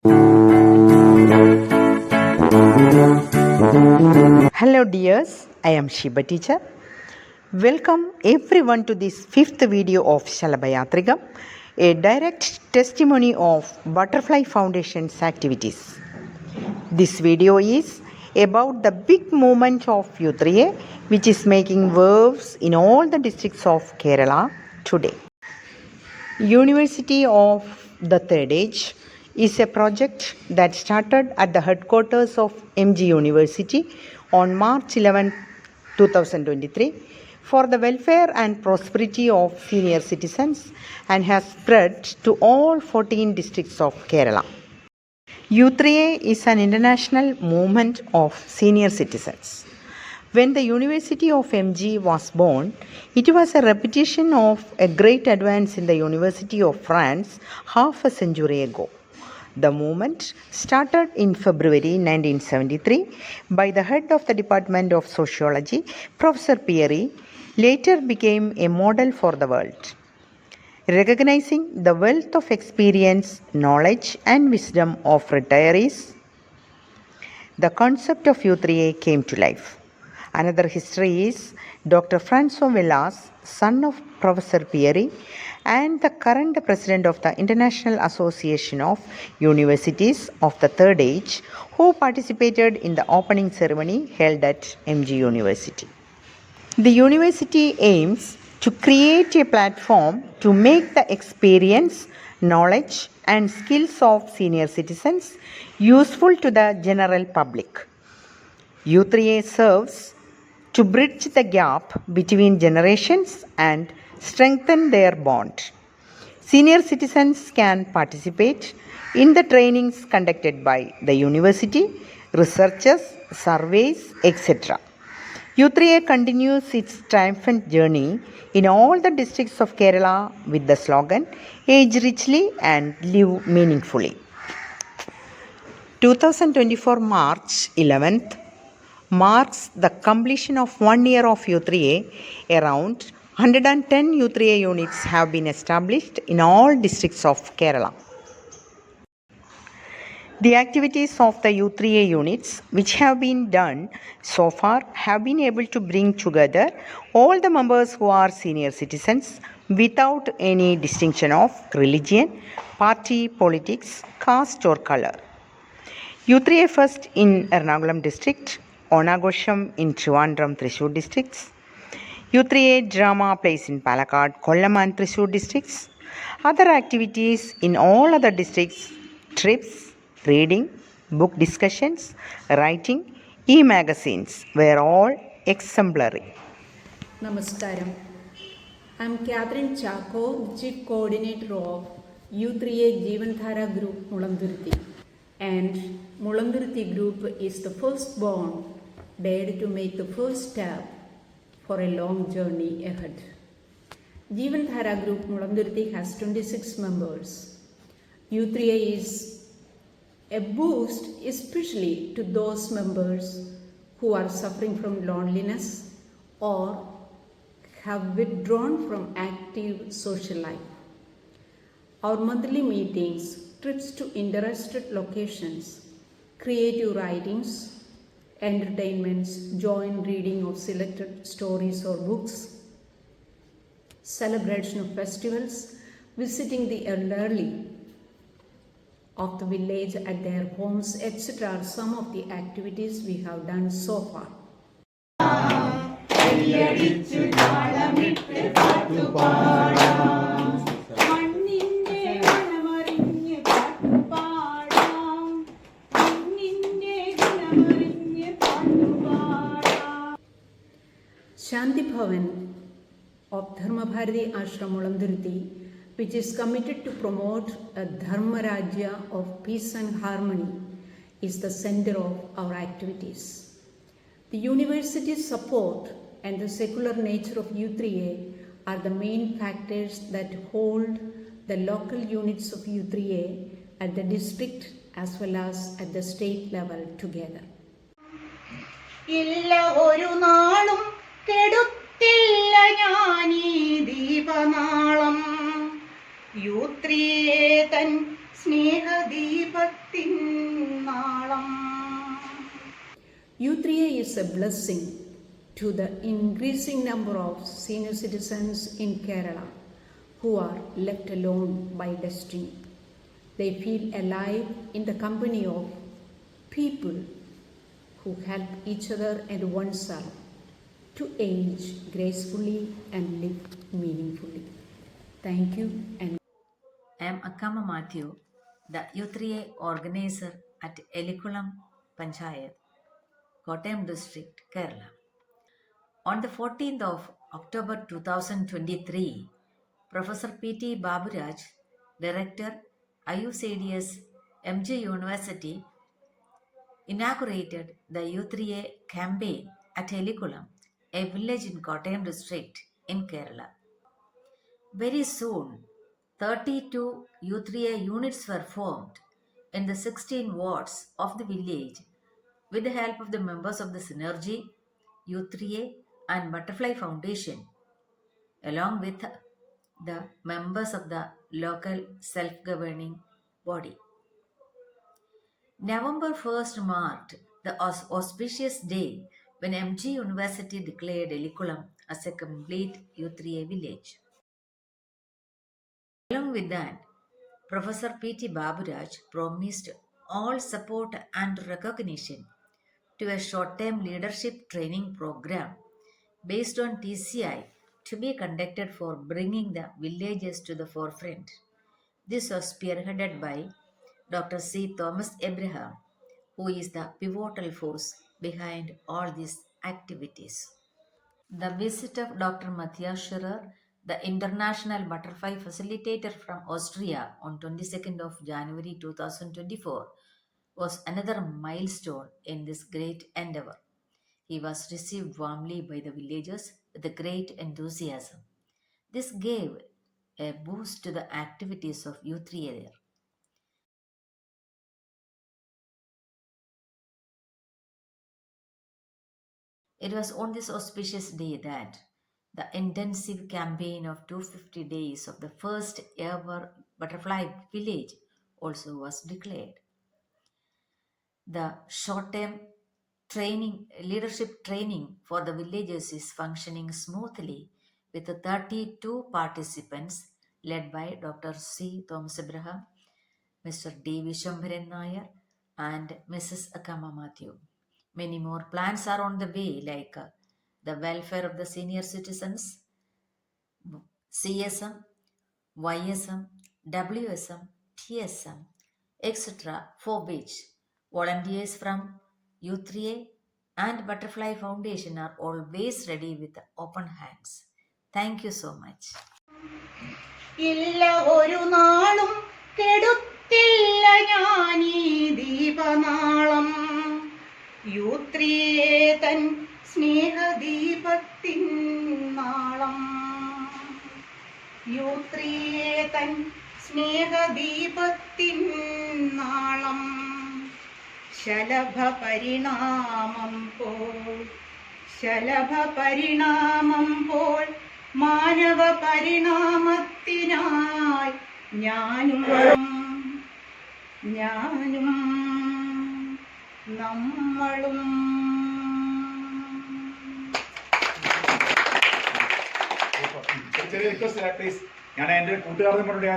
Hello dears, I am Shiba teacher. Welcome everyone to this fifth video of Shalabhayatrikam, a direct testimony of Butterfly Foundation's activities. This video is about the big movement of U3A which is making waves in all the districts of Kerala today. University of the Third Age is a project that started at the headquarters of MG University on March 11, 2023 for the welfare and prosperity of senior citizens and has spread to all 14 districts of Kerala. U3A is an international movement of senior citizens. When the University of MG was born, it was a repetition of a great advance in the University of France half a century ago. The movement started in February 1973 by the head of the Department of Sociology, Professor Pieri, later became a model for the world. Recognizing the wealth of experience, knowledge and wisdom of retirees, the concept of U3A came to life. Another history is Dr. Francois Villas, son of Professor Pieri and the current president of the International Association of Universities of the Third Age, who participated in the opening ceremony held at MG University. The university aims to create a platform to make the experience, knowledge and skills of senior citizens useful to the general public. U3A serves to bridge the gap between generations and strengthen their bond. Senior citizens can participate in the trainings conducted by the university, researchers, surveys, etc. U3A continues its triumphant journey in all the districts of Kerala with the slogan, Age richly and live meaningfully. 2024 March 11th marks the completion of 1 year of U3A. Around 110 U3A units have been established in all districts of Kerala. The activities of the U3A units which have been done so far have been able to bring together all the members who are senior citizens without any distinction of religion, party, politics, caste or color. U3A First in Ernakulam district, Onagosham in Trivandrum, Thrissur districts, U3A Drama Plays in Palakkad, Kollam and Thrissur districts. Other activities in all other districts, trips, reading, book discussions, writing, e-magazines were all exemplary. Namaskaram. I am Catherine Chako, the Chief Coordinator of U3A Jeevandhara Group Mulanthuruthy. And Mulanthuruthy Group is the firstborn dared to make the first step for a long journey ahead. Jeevandhara Group Mulanthuruthy has 26 members. U3A is a boost especially to those members who are suffering from loneliness or have withdrawn from active social life. Our monthly meetings, trips to interested locations, creative writings, entertainments, joint reading of selected stories or books, celebration of festivals, visiting the elderly of the village at their homes, etc. are some of the activities we have done so far. Shanti Bhavan of Dharma Bharati Ashram Mulanthuruthy, which is committed to promote a Dharma Rajya of peace and harmony, is the center of our activities. The university's support and the secular nature of U3A are the main factors that hold the local units of U3A at the district as well as at the state level together. കെടുത്തില്ല ഞാനീ ദീപനാളം U3A തൻ സ്നേഹദീപത്തിൻ നാളം. U3A is a blessing to the increasing number of senior citizens in Kerala who are left alone by destiny. They feel alive in the company of people who help each other and oneself to age gracefully and live meaningfully. Thank you. And I am Akkama Matthew, the U3A organizer at Elikulam Panchayat, Kottayam district, Kerala. On the 14th of October 2023, Professor P.T. Baburaj, Director, IUCDS, MG University, inaugurated the U3A campaign at Elikulam, a village in Kottayam district in Kerala. Very soon, 32 U3A units were formed in the 16 wards of the village with the help of the members of the Synergy, U3A and Butterfly Foundation, along with the members of the local self-governing body. November 1st marked the auspicious day when MG University declared Elikulam as a complete U3A village. Along with that, Professor P.T. Baburaj promised all support and recognition to a short-term leadership training program based on TCI to be conducted for bringing the villages to the forefront. This was spearheaded by Dr. C. Thomas Abraham, who is the pivotal force behind all these activities. The visit of Dr. Matthias Scherer, the International Butterfly Facilitator from Austria on 22nd of January 2024 was another milestone in this great endeavor. He was received warmly by the villagers with great enthusiasm. This gave a boost to the activities of U3A there. It was on this auspicious day that the intensive campaign of 250 days of the first ever butterfly village also was declared. The short-term leadership training for the villages is functioning smoothly with 32 participants led by Dr. C. Thomas Abraham, Mr. D. Vishwambharan Nair, and Mrs. Akkama Matthew. Many more plans are on the way, like the welfare of the senior citizens, CSM, YSM, WSM, TSM, etc., for which volunteers from U3A and Butterfly Foundation are always ready with open hands. Thank you so much. ഇല്ല ഒരു നാളും കെടുത്തില്ല ഞാനീ ദീപനാളം, U3A തൻ സ്നേഹദീപത്തിൻ നാളം. U3A തൻ സ്നേഹദീപത്തിൻ നാളം. ശലഭപരിണാമം പോൽ മാനവ പരിണാമത്തിനായി ഞാനും നമ്മളും. ചെറിയ റിക്വസ്റ്റ് പ്ലീസ്. ഞാൻ എൻ്റെ കൂട്ടുകാരനോട്